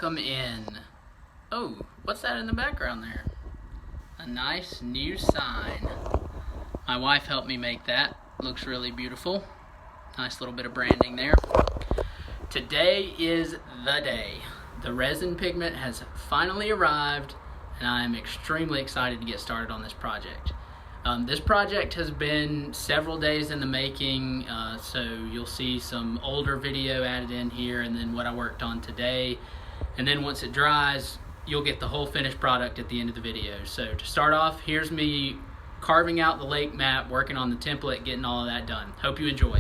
welcome in. Oh, what's that in the background there? A nice new sign. My wife helped me make that. Looks really beautiful. Nice little bit of branding there. Today is the day. The resin pigment has finally arrived, and I am extremely excited to get started on this project. This project has been several days in the making, so you'll see some older video added in here and then what I worked on today. And then once it dries, you'll get the whole finished product at the end of the video. So to start off, here's me carving out the lake map, working on the template, getting all of that done. Hope you enjoy.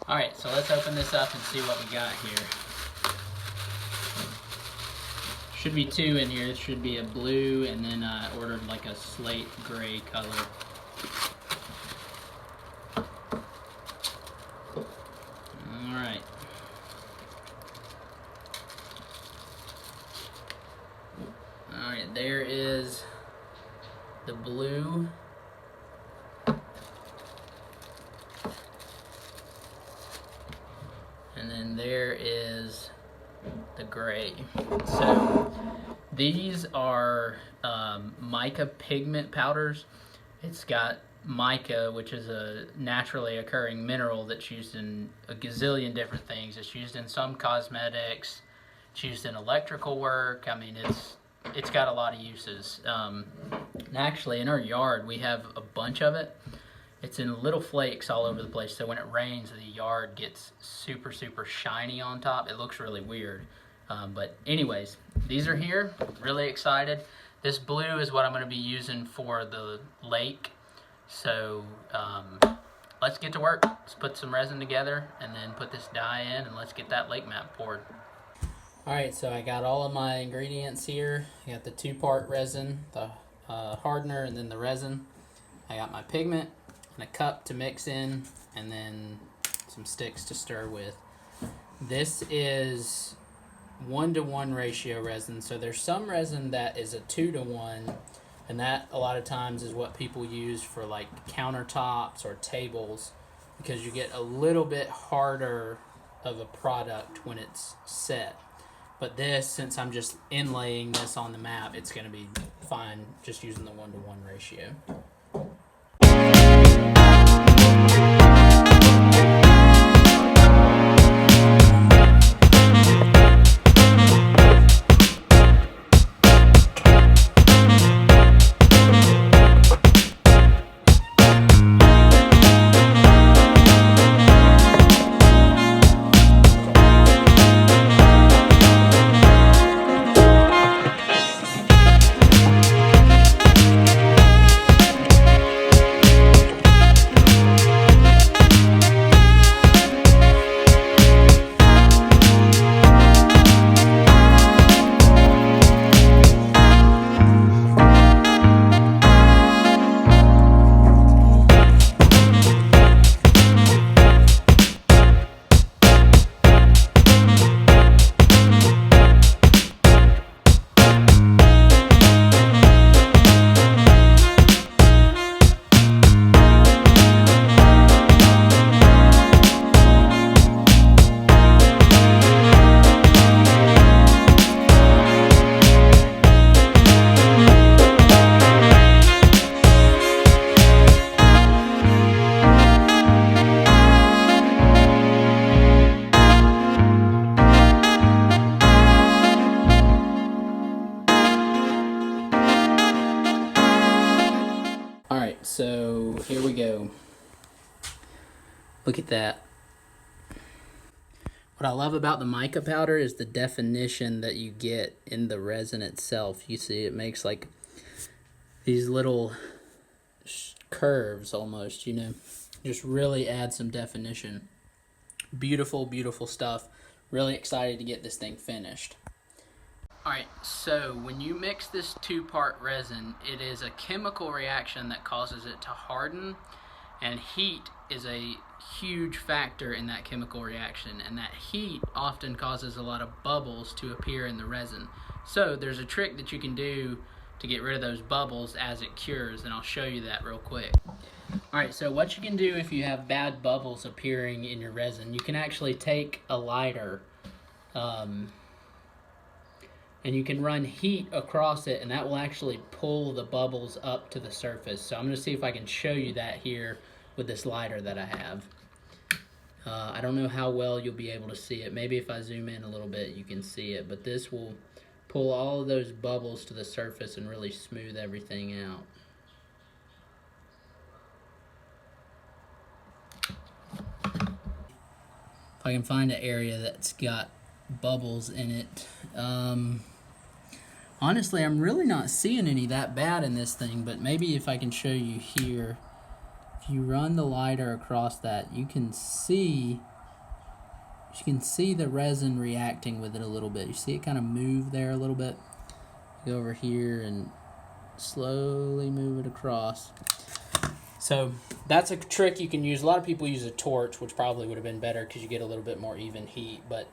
Alright, so let's open this up and see what we got here. Should be two in here. This should be a blue, and then I ordered like a slate gray color. Alright. Alright, there is the blue. And then there is the gray. So these are mica pigment powders. It's got mica, which is a naturally occurring mineral that's used in a gazillion different things. It's used in some cosmetics. It's used in electrical work. I mean, it's got a lot of uses. And actually, in our yard, we have a bunch of it. It's in little flakes all over the place, so when it rains, the yard gets super, super shiny on top. It looks really weird. But anyways, these are here. Really excited. This blue is what I'm going to be using for the lake. So let's get to work. Let's put some resin together and then put this dye in, and let's get that lake map poured. Alright, so I got all of my ingredients here. I got the 2-part resin, the hardener, and then the resin. I got my pigment and a cup to mix in, and then some sticks to stir with. This is 1-to-1 ratio resin. So there's some resin that is a 2-to-1, and that a lot of times is what people use for like countertops or tables, because you get a little bit harder of a product when it's set. But this, since I'm just inlaying this on the map, it's going to be fine just using the 1-to-1 ratio. So here we go. Look at that. What I love about the mica powder is the definition that you get in the resin itself. You see it makes like these little curves almost, you know, just really add some definition. Beautiful, beautiful stuff. Really excited to get this thing finished. Alright, so when you mix this 2-part resin, it is a chemical reaction that causes it to harden, and heat is a huge factor in that chemical reaction, and that heat often causes a lot of bubbles to appear in the resin. So there's a trick that you can do to get rid of those bubbles as it cures, and I'll show you that real quick. Alright, so what you can do if you have bad bubbles appearing in your resin, you can actually take a lighter and you can run heat across it, and that will actually pull the bubbles up to the surface. So I'm going to see if I can show you that here with this lighter that I have. I don't know how well you'll be able to see it. Maybe if I zoom in a little bit you can see it, but this will pull all of those bubbles to the surface and really smooth everything out. If I can find an area that's got bubbles in it. Honestly, I'm really not seeing any that bad in this thing, but maybe if I can show you here, if you run the lighter across that, you can see the resin reacting with it a little bit. You see it kind of move there a little bit. Go over here and slowly move it across. So that's a trick you can use. A lot of people use a torch, which probably would have been better because you get a little bit more even heat, but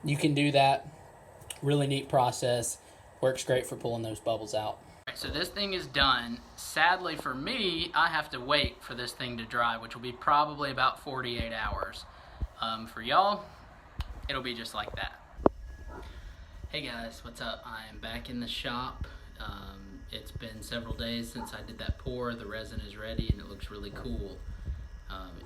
you can do that. Really neat process. Works great for pulling those bubbles out. Right, so this thing is done. Sadly for me, I have to wait for this thing to dry, which will be probably about 48 hours. For y'all, it'll be just like that. Hey guys, what's up? I am back in the shop. It's been several days since I did that pour. The resin is ready and it looks really cool.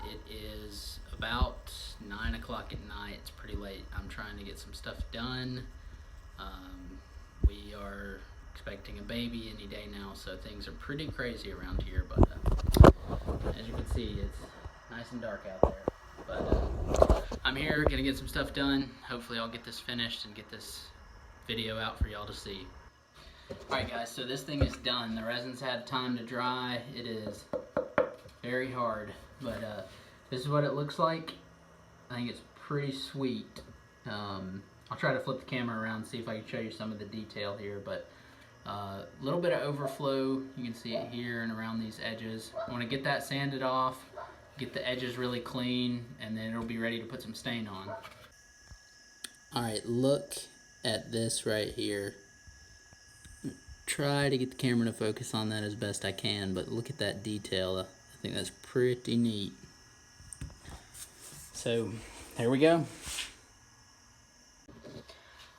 It is about 9 o'clock at night. It's pretty late. I'm trying to get some stuff done. We are expecting a baby any day now, so things are pretty crazy around here, but as you can see, it's nice and dark out there. But I'm here gonna get some stuff done. Hopefully I'll get this finished and get this video out for y'all to see. Alright guys, so this thing is done. The resin's had time to dry. It is very hard, but this is what it looks like. I think it's pretty sweet. I'll try to flip the camera around and see if I can show you some of the detail here, but a little bit of overflow. You can see it here and around these edges. I want to get that sanded off, get the edges really clean, and then it'll be ready to put some stain on. Alright, look at this right here. Try to get the camera to focus on that as best I can, but look at that detail. I think that's pretty neat. So, there we go.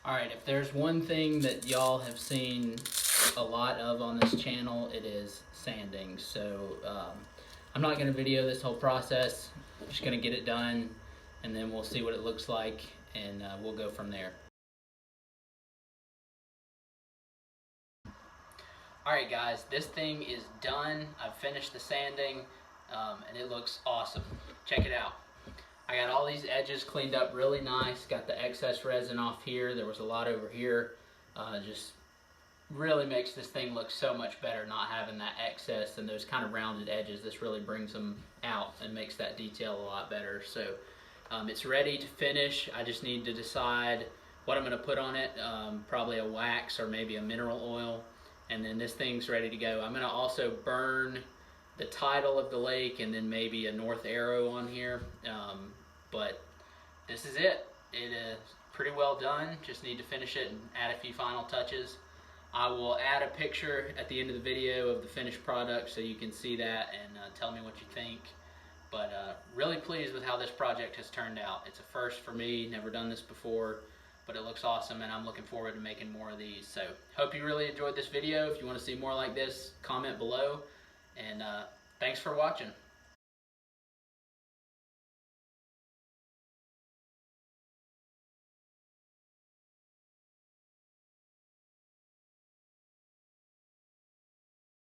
Alright, if there's one thing that y'all have seen a lot of on this channel, it is sanding. So, I'm not going to video this whole process. I'm just going to get it done, and then we'll see what it looks like, and we'll go from there. Alright guys, this thing is done. I've finished the sanding, and it looks awesome. Check it out. I got all these edges cleaned up really nice. Got the excess resin off here. There was a lot over here. Just really makes this thing look so much better not having that excess and those kind of rounded edges. This really brings them out and makes that detail a lot better. So it's ready to finish. I just need to decide what I'm going to put on it. Probably a wax or maybe a mineral oil. And then this thing's ready to go. I'm going to also burn the title of the lake and then maybe a north arrow on here. But this is it. It is pretty well done. Just need to finish it and add a few final touches. I will add a picture at the end of the video of the finished product so you can see that and tell me what you think. But really pleased with how this project has turned out. It's a first for me, never done this before, but it looks awesome and I'm looking forward to making more of these. So hope you really enjoyed this video. If you want to see more like this, comment below, and thanks for watching.